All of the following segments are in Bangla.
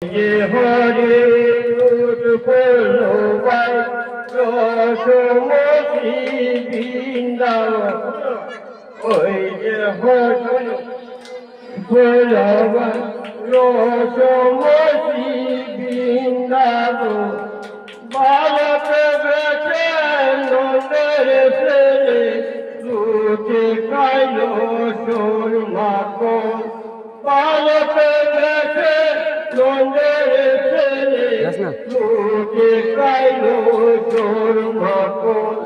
যে হরে উৎপলবাই রসমতি বৃন্দাবন ওই যে হরে উৎপলবাই রসমতি বৃন্দাবন বালক বেছে নন্দের ছেলে লুটে খাইল সোর মাখন বালক বেছে নন্দের ছেলে লুটে খাইল সোর মাখন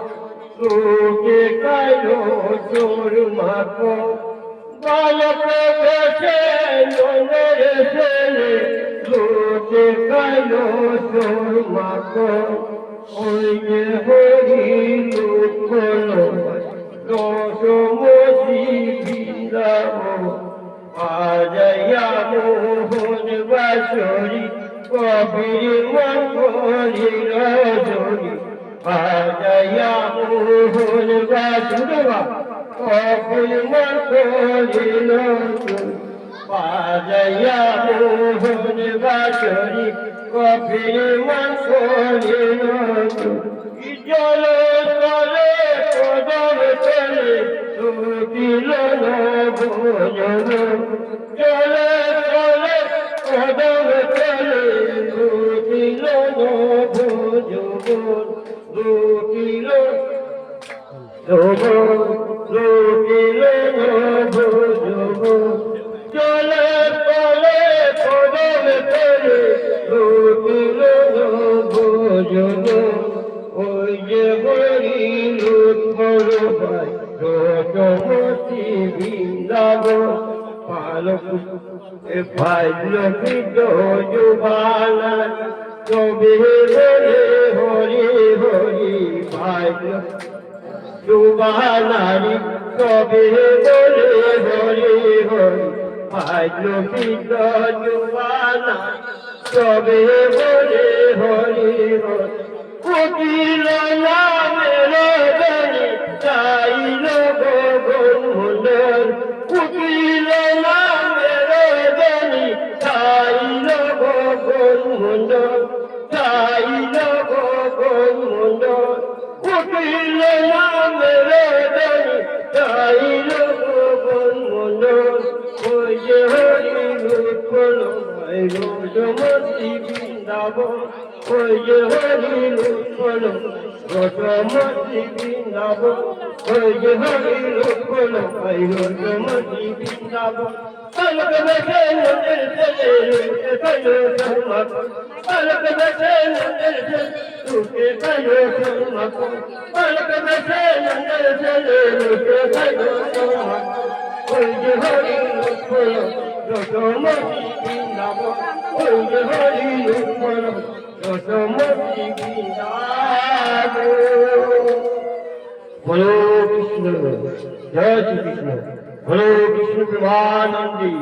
লুটে খাইল সোর মাখন বালক বেছে নন্দের ছেলে লুটে খাইল সোর মাখন ওই যে হরি লুকল রসমতি বৃন্দাবন আজাইয়া মোহন বাসরি কবির মন করিল জরি আজাইয়া মোহন বাসরি কবির মন করিল জরি আজাইয়া মোহন বাসরি কবির মন করিল জরি জল জলে কদম চলে সুদিল ভোজন জলে চলে কদম চলে সুদিল ভোজন লুকিল লুকিল ভোজন জলে চলে কদম চলে লুকিল ভোজন ওই যে হরি লুৎফল ভাই রসমতি বৃন্দাবন পালক ভাই লক্ষিত যুবানা কবি হরে হরি হরি ভাই যুবানারি কবি হরে হরি হরি ভাই লক্ষিত যুবানা কবি হরে হরি হরি উঠিল নামের গানে চাইল গগন মন্ডল উঠিল নামের গানে চাইল গগন মন্ডল চাইল গগন মন্ডল উঠিল নামের গানে চাইল গগন মন্ডল ওই যে হরি লুৎফল ভাই রসমতি বৃন্দাবন ওই যে হরি লুৎফল রসমতি বৃন্দাবন ওই যে হরি লুৎফল ভাই রসমতি বৃন্দাবন পালক বেছে নন্দের ছেলে লুটে খাইল সোর মাখন পালক বেছে নন্দের ছেলে লুটে খাইল সোর মাখন পালক বেছে নন্দের ছেলে লুটে খাইল সোর মাখন ওই যে হরি লুৎফল রসমতি বৃন্দাবন ওই যে হরি লুৎফল রসমতি বৃন্দাবন বলো কৃষ্ণ জয় শ্রী কৃষ্ণ বলো কৃষ্ণ প্রেমানন্দী।